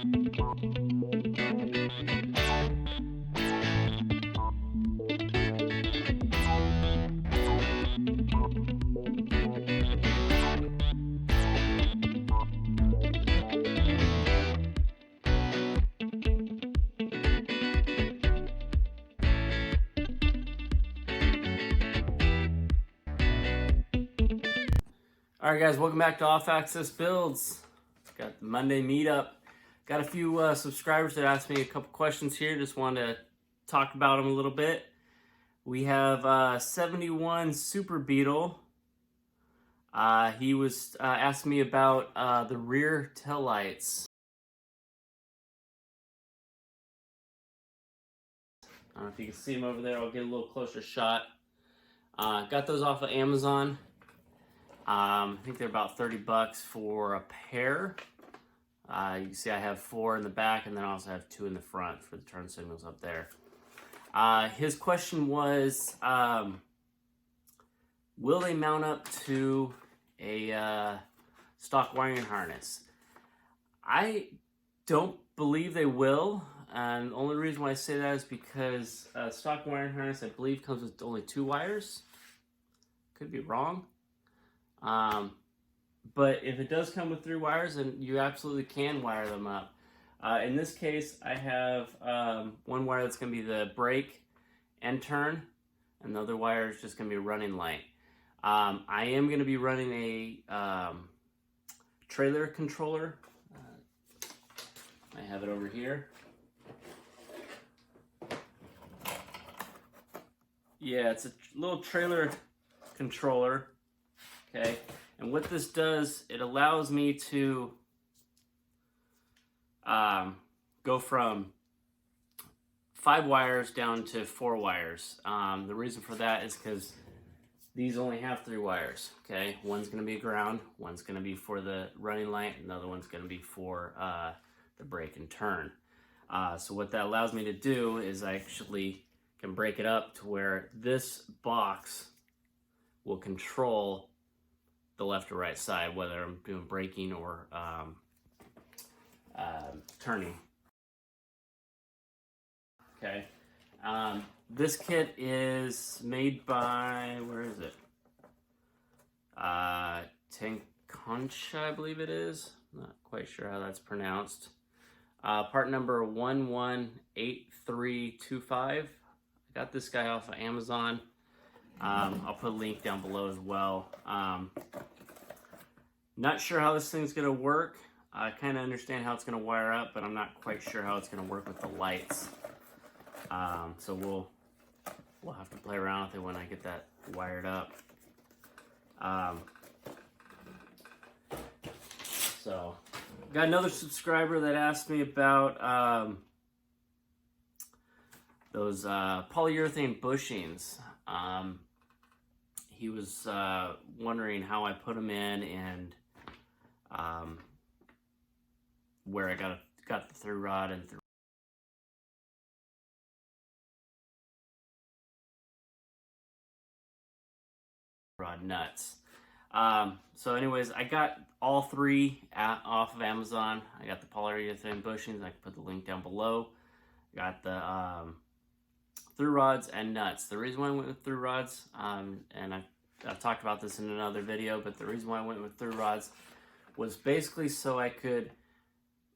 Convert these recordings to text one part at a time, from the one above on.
Alright guys, welcome back to Off Access Builds. Got the Monday meetup. Got a few subscribers that asked me a couple questions here. Just wanted to talk about them a little bit. We have 71 Super Beetle. He was asking me about the rear tail lights. I don't know if you can see them over there. I'll get a little closer shot. Got those off of Amazon. I think they're about 30 bucks for a pair. You can see I have 4 in the back, and then I also have 2 in the front for the turn signals up there. His question was, will they mount up to a stock wiring harness? I don't believe they will. And the only reason why I say that is because stock wiring harness, I believe, comes with only 2 wires. Could be wrong. But if it does come with 3 wires, then you absolutely can wire them up. In this case, I have 1 wire that's going to be the brake and turn, and the other wire is just going to be running light. I am going to be running a trailer controller. I have it over here. Yeah, it's a little trailer controller. Okay, and what this does, it allows me to go from 5 wires down to 4 wires. The reason for that is because these only have 3 wires. Okay, one's going to be ground, one's going to be for the running light, and the other one's going to be for the brake and turn. So what that allows me to do is I actually can break it up to where this box will control the left or right side, whether I'm doing braking or turning. Okay. This kit is made by, where is it? Tekonsha, I believe it is. Not quite sure how that's pronounced. Part number 118325. I got this guy off of Amazon. I'll put a link down below as well. Not sure how this thing's going to work. I kind of understand how it's going to wire up, but I'm not quite sure how it's going to work with the lights. So we'll have to play around with it when I get that wired up. So got another subscriber that asked me about those polyurethane bushings. He was wondering how I put them in and where I got the through rod and through rod nuts. So anyways, I got all 3 off of Amazon. I got the polyurethane bushings. I can put the link down below. Got the through rods and nuts. The reason why I went with through rods, and I've talked about this in another video, but the reason why I went with through rods was basically so I could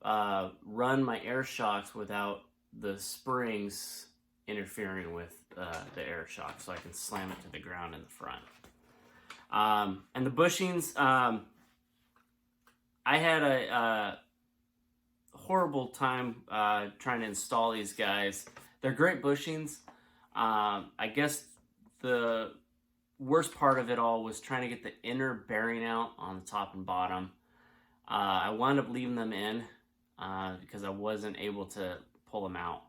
run my air shocks without the springs interfering with the air shock, so I can slam it to the ground in the front. And the bushings, I had a horrible time trying to install these guys. They're great bushings. I guess the worst part of it all was trying to get the inner bearing out on the top and bottom. I wound up leaving them in because I wasn't able to pull them out.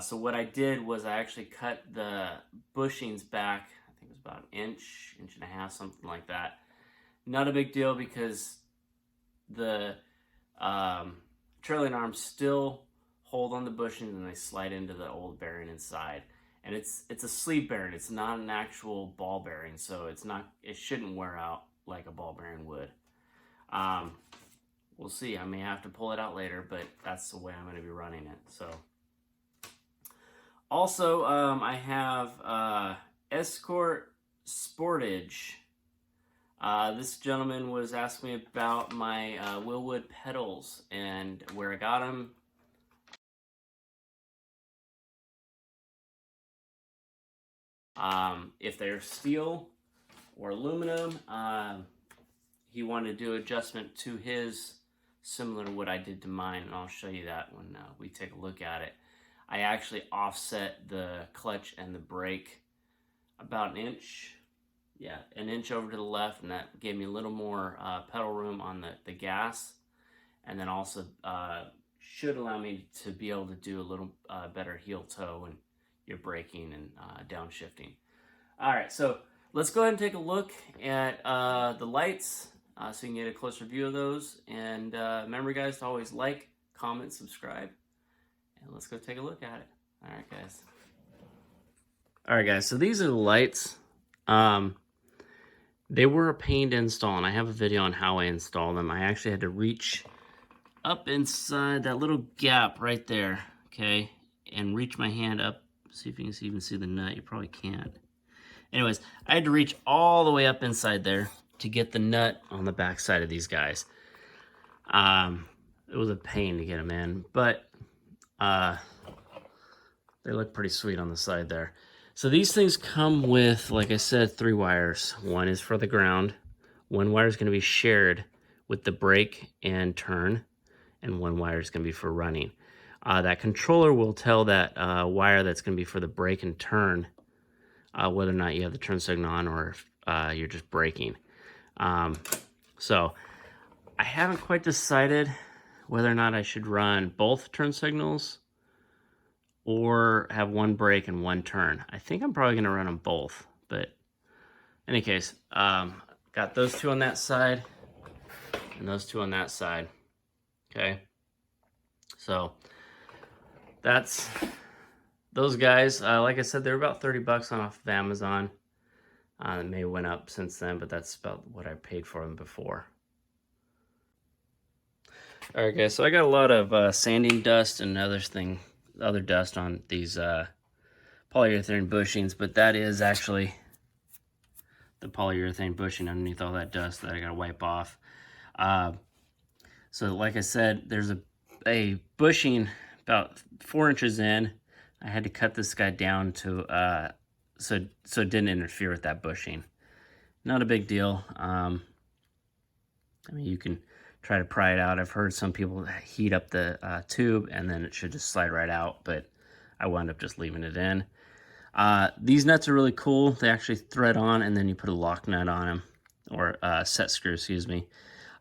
So what I did was I actually cut the bushings back. I think it was about an inch and a half, something like that. Not a big deal because the trailing arms still hold on the bushings and they slide into the old bearing inside. And it's a sleeve bearing. It's not an actual ball bearing, so it shouldn't wear out like a ball bearing would. we'll see. I may have to pull it out later, but that's the way I'm going to be running it. So, also, I have Escort Sportage. This gentleman was asking me about my Wilwood Pedals and where I got them. If they're steel or aluminum, he wanted to do adjustment to his, similar to what I did to mine, and I'll show you that when we take a look at it. I actually offset the clutch and the brake about an inch. Yeah, an inch over to the left, and that gave me a little more pedal room on the gas, and then also should allow me to be able to do a little better heel toe when you're braking and downshifting. All right, so let's go ahead and take a look at the lights so you can get a closer view of those. And remember, guys, to always like, comment, subscribe, and let's go take a look at it. All right, guys. All right, guys, so these are the lights. They were a pain to install, and I have a video on how I install them. I actually had to reach up inside that little gap right there, okay, and reach my hand up. See if you can even see the nut. You probably can't. Anyways, I had to reach all the way up inside there to get the nut on the back side of these guys. It was a pain to get them in, but they look pretty sweet on the side there. So these things come with, like I said, 3 wires. One is for the ground. One wire is going to be shared with the brake and turn, and one wire is going to be for running. That controller will tell that wire that's going to be for the brake and turn whether or not you have the turn signal on or if you're just braking. So I haven't quite decided whether or not I should run both turn signals or have one brake and one turn. I think I'm probably going to run them both, but in any case, got those 2 on that side and those 2 on that side. Okay, so that's those guys. Like I said, they're about 30 bucks off of Amazon. It may have went up since then, but that's about what I paid for them before. All right, guys, so I got a lot of sanding dust and other dust on these polyurethane bushings, but that is actually the polyurethane bushing underneath all that dust that I got to wipe off. So like I said, there's a bushing about 4 inches in. I had to cut this guy down to so it didn't interfere with that bushing. Not a big deal. I mean, you can try to pry it out. I've heard some people heat up the tube and then it should just slide right out, but I wound up just leaving it in. These nuts are really cool. They actually thread on and then you put a lock nut on them, or set screw, excuse me.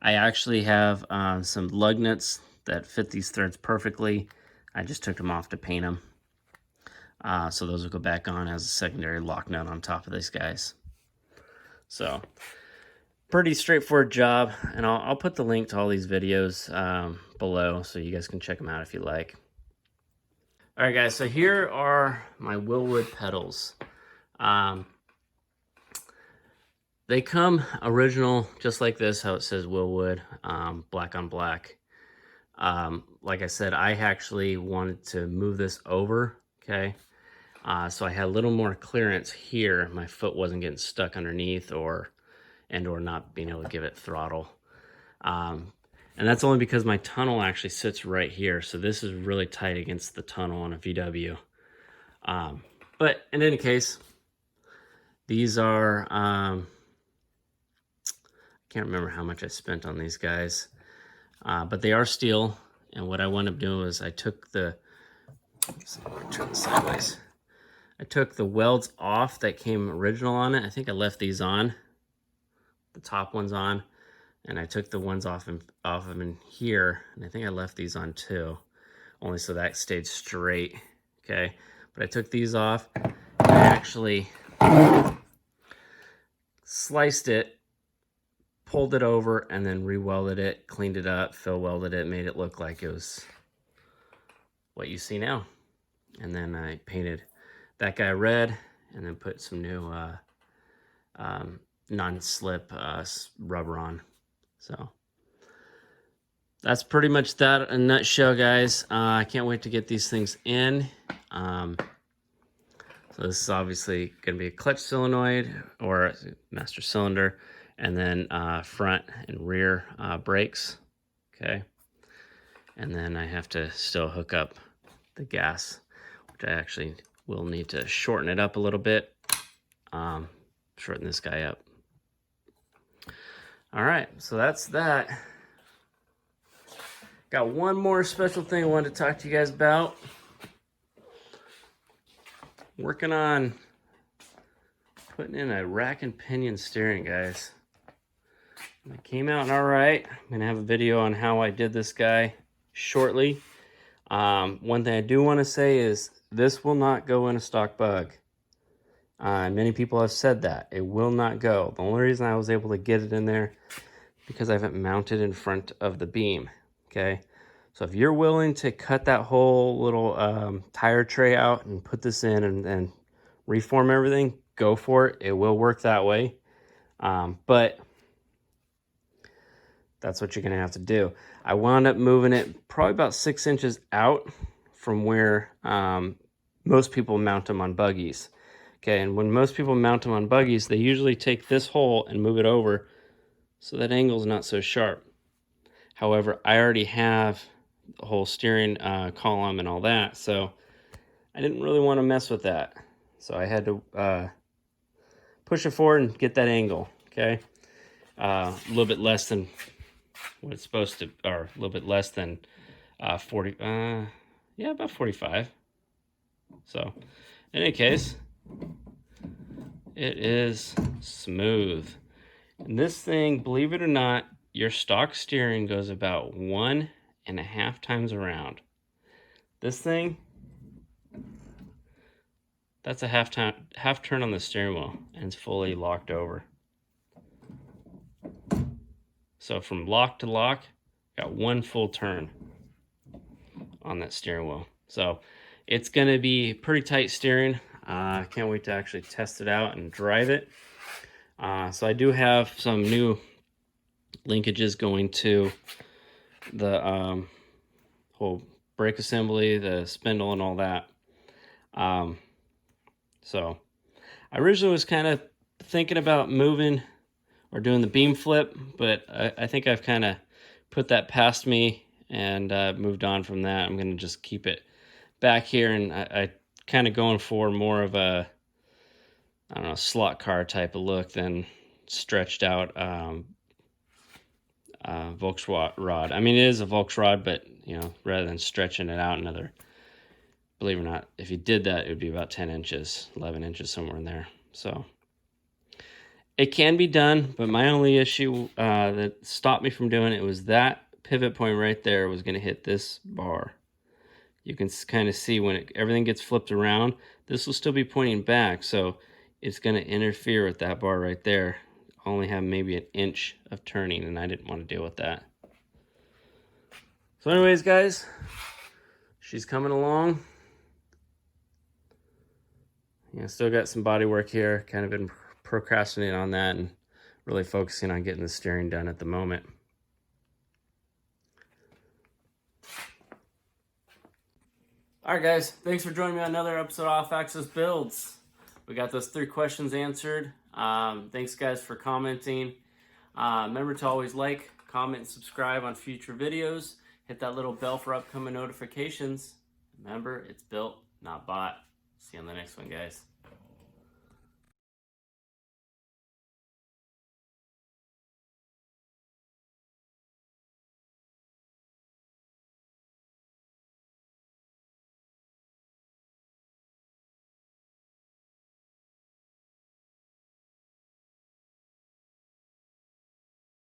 I actually have some lug nuts that fit these threads perfectly. I just took them off to paint them. So those will go back on as a secondary lock nut on top of these guys. So pretty straightforward job, and I'll put the link to all these videos below so you guys can check them out if you like. All right, guys, so here are my Wilwood pedals. They come original, just like this, how it says Wilwood, black on black. Like I said, I actually wanted to move this over, okay? So I had a little more clearance here. My foot wasn't getting stuck underneath or not being able to give it throttle. And that's only because my tunnel actually sits right here. So this is really tight against the tunnel on a VW. But in any case, these are, I can't remember how much I spent on these guys, but they are steel. And what I wound up doing was I took the, turn this sideways. I took the welds off that came original on it. I think I left these on, the top ones on, and I took the ones off of them in here, and I think I left these on too, only so that stayed straight, okay? But I took these off, and I actually sliced it, pulled it over, and then re-welded it, cleaned it up, fill welded it, made it look like it was what you see now. And then I painted that guy red, and then put some new non-slip rubber on. So that's pretty much that in a nutshell, guys. I can't wait to get these things in. So this is obviously going to be a clutch solenoid or master cylinder, and then front and rear brakes. Okay. And then I have to still hook up the gas, which I actually will need to shorten it up a little bit. Shorten this guy up. All right, so that's that. Got one more special thing I wanted to talk to you guys about. Working on putting in a rack and pinion steering, guys. It came out all right. I'm gonna have a video on how I did this guy shortly. One thing I do want to say is this will not go in a stock bug. Many people have said that. It will not go. The only reason I was able to get it in there because I have it mounted in front of the beam. Okay, so if you're willing to cut that whole little tire tray out and put this in and reform everything, go for it. It will work that way. But that's what you're going to have to do. I wound up moving it probably about 6 inches out from where most people mount them on buggies. Okay, and when most people mount them on buggies, they usually take this hole and move it over so that angle is not so sharp. However, I already have the whole steering column and all that, so I didn't really want to mess with that. So I had to push it forward and get that angle, okay? A little bit less than what it's supposed to, or a little bit less than 40, yeah, about 45. So, in any case, it is smooth. And this thing, believe it or not, your stock steering goes about 1.5 times around. This thing, that's a half turn on the steering wheel, and it's fully locked over. So from lock to lock, got one full turn on that steering wheel. So it's going to be pretty tight steering. I can't wait to actually test it out and drive it. So I do have some new linkages going to the whole brake assembly, the spindle, and all that. So I originally was kind of thinking about moving or doing the beam flip, but I think I've kind of put that past me and moved on from that. I'm going to just keep it back here, and I kind of going for more of a, I don't know, slot car type of look than stretched out Volks rod. I mean, it is a Volks rod, but, you know, rather than stretching it out another, believe it or not, if you did that, it would be about 10 inches, 11 inches, somewhere in there. So it can be done, but my only issue that stopped me from doing it was that pivot point right there was going to hit this bar. You can kind of see when everything gets flipped around, this will still be pointing back, so it's going to interfere with that bar right there. Only have maybe 1 inch of turning, and I didn't want to deal with that. So anyways, guys, she's coming along. Yeah, still got some body work here. Kind of been procrastinating on that and really focusing on getting the steering done at the moment. Alright guys, thanks for joining me on another episode of Off Axis Builds. We got those 3 questions answered. Thanks guys for commenting. Remember to always like, comment, and subscribe on future videos. Hit that little bell for upcoming notifications. Remember, it's built, not bought. See you on the next one, guys.